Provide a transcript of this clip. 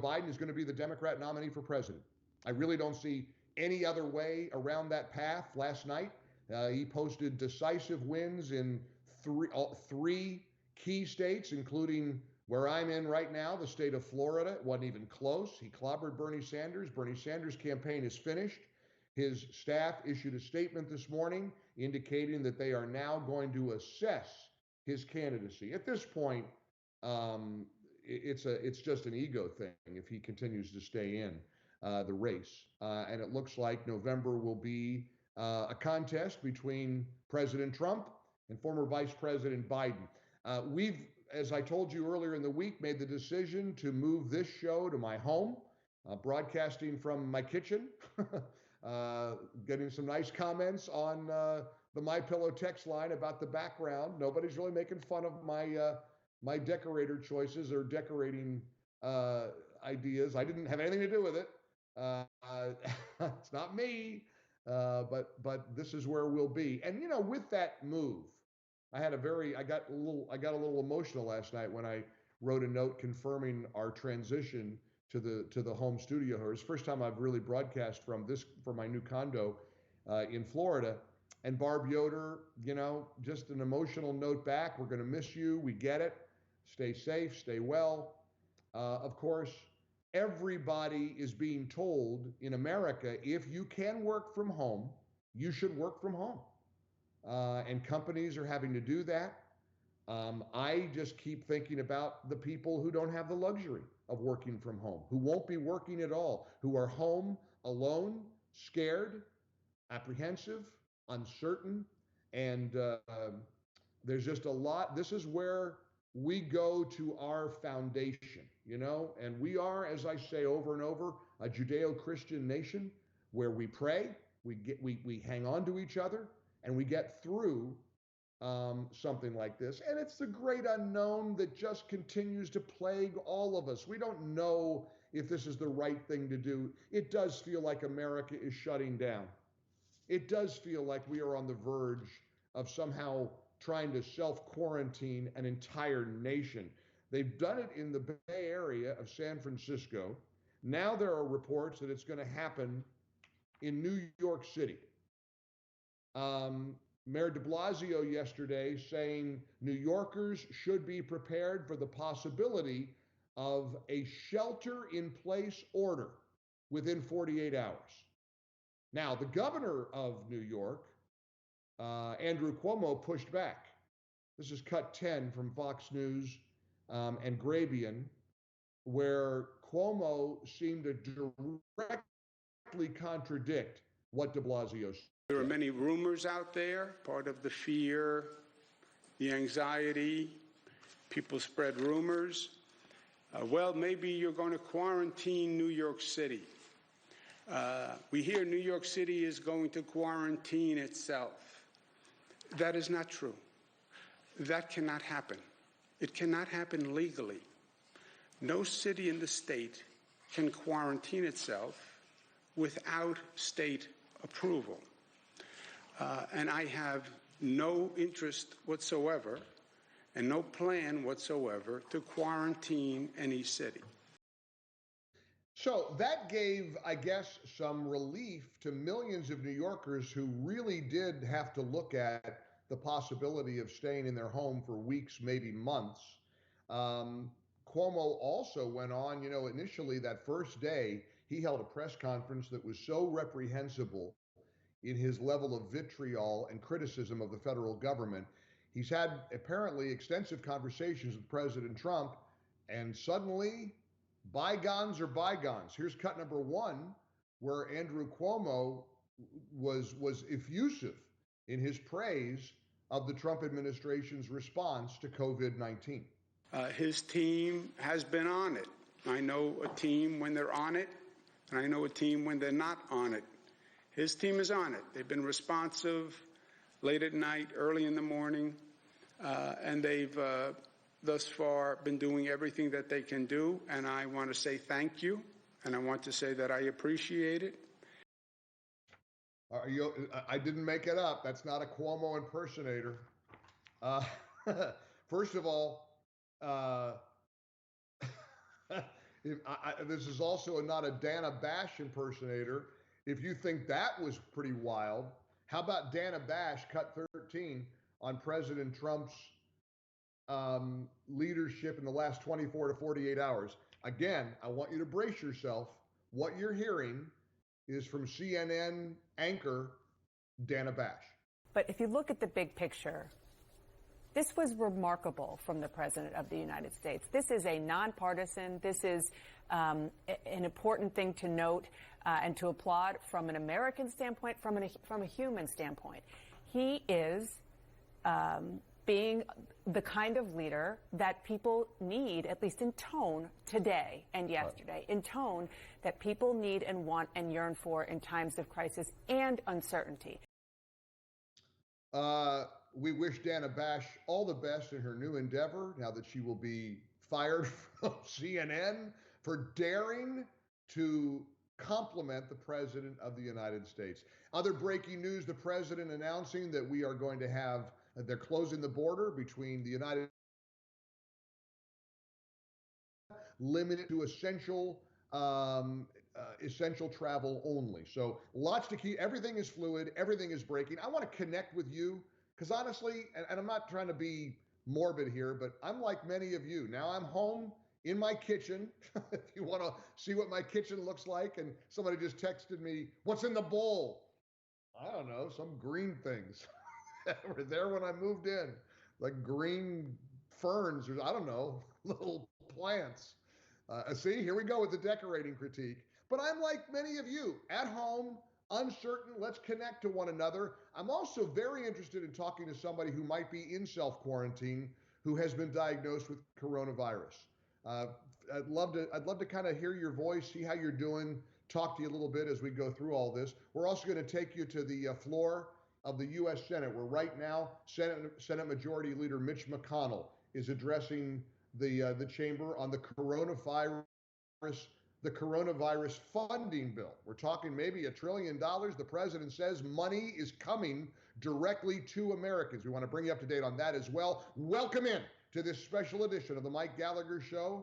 Biden is going to be the Democrat nominee for president. I really don't see any other way around that path. Last night, he posted decisive wins in three key states, including where I'm in right now, the state of Florida. It wasn't even close. He clobbered Bernie Sanders. Bernie Sanders' campaign is finished. His staff issued a statement this morning indicating that they are now going to assess his candidacy. At this point, it's just an ego thing if he continues to stay in the race. And it looks like November will be a contest between President Trump and former Vice President Biden. We've, as I told you earlier in the week, made the decision to move this show to my home, broadcasting from my kitchen, getting some nice comments on the My Pillow text line about the background. Nobody's really making fun of my decorator choices or decorating ideas. I didn't have anything to do with it. It's not me, but this is where we'll be. And with that move, I got a little emotional last night when I wrote a note confirming our transition to the home studio here. It's the first time I've really broadcast from my new condo in Florida. And Barb Yoder, just an emotional note back. We're going to miss you. We get it. Stay safe. Stay well. Of course, everybody is being told in America, if you can work from home, you should work from home. And companies are having to do that. I just keep thinking about the people who don't have the luxury of working from home, who won't be working at all, who are home alone, scared, apprehensive, uncertain. And there's just a lot. This is where we go to our foundation, and we are, as I say over and over, a Judeo-Christian nation where we pray, we hang on to each other, and we get through something like this. And it's the great unknown that just continues to plague all of us. We don't know if this is the right thing to do. It does feel like America is shutting down. It does feel like we are on the verge of somehow trying to self-quarantine an entire nation. They've done it in the Bay Area of San Francisco. Now there are reports that it's going to happen in New York City. Mayor de Blasio yesterday saying New Yorkers should be prepared for the possibility of a shelter-in-place order within 48 hours. Now, the governor of New York, Andrew Cuomo, pushed back. This is cut 10 from Fox News and Grabian, where Cuomo seemed to directly contradict what de Blasio said. There are many rumors out there, part of the fear, the anxiety. People spread rumors. Well, maybe you're going to quarantine New York City. We hear New York City is going to quarantine itself. That is not true. That cannot happen. It cannot happen legally. No city in the state can quarantine itself without state approval. And I have no interest whatsoever and no plan whatsoever to quarantine any city. So that gave, I guess, some relief to millions of New Yorkers who really did have to look at the possibility of staying in their home for weeks, maybe months. Cuomo also went on, initially that first day, he held a press conference that was so reprehensible in his level of vitriol and criticism of the federal government. He's had apparently extensive conversations with President Trump, and suddenly bygones are bygones. Here's cut number 1, where Andrew Cuomo was effusive in his praise of the Trump administration's response to COVID-19. His team has been on it. I know a team when they're on it, and I know a team when they're not on it. His team is on it. They've been responsive late at night, early in the morning, and they've thus far been doing everything that they can do, and I want to say thank you, and I want to say that I appreciate it. I didn't make it up. That's not a Cuomo impersonator. First of all, This is also not a Dana Bash impersonator. If you think that was pretty wild, how about Dana Bash cut 13 on President Trump's leadership in the last 24 to 48 hours? Again, I want you to brace yourself. What you're hearing is from CNN anchor Dana Bash. But if you look at the big picture, this was remarkable from the President of the United States. This is a nonpartisan, this is an important thing to note and to applaud from an American standpoint, from a human standpoint. He is being the kind of leader that people need, at least in tone, today and yesterday, in tone that people need and want and yearn for in times of crisis and uncertainty. We wish Dana Bash all the best in her new endeavor, now that she will be fired from CNN for daring to compliment the President of the United States. Other breaking news, the President announcing that we are going to have, they're closing the border between the United States, limited to essential travel only. So lots to keep. Everything is fluid. Everything is breaking. I want to connect with you because honestly, and I'm not trying to be morbid here, but I'm like many of you. Now I'm home in my kitchen. If you want to see what my kitchen looks like, and somebody just texted me, "What's in the bowl?" I don't know, some green things that were there when I moved in, like green ferns or I don't know, little plants. See, here we go with the decorating critique. But I'm like many of you, at home, uncertain. Let's connect to one another. I'm also very interested in talking to somebody who might be in self quarantine, who has been diagnosed with coronavirus. Uh, I'd love to kind of hear your voice, see how you're doing, talk to you a little bit as we go through all this. We're also going to take you to the floor of the U.S. Senate, where right now Senate Majority Leader Mitch McConnell is addressing the chamber on the coronavirus funding bill. We're talking maybe $1 trillion. The president says money is coming directly to Americans. We want to bring you up to date on that as well. Welcome in to this special edition of the Mike Gallagher Show.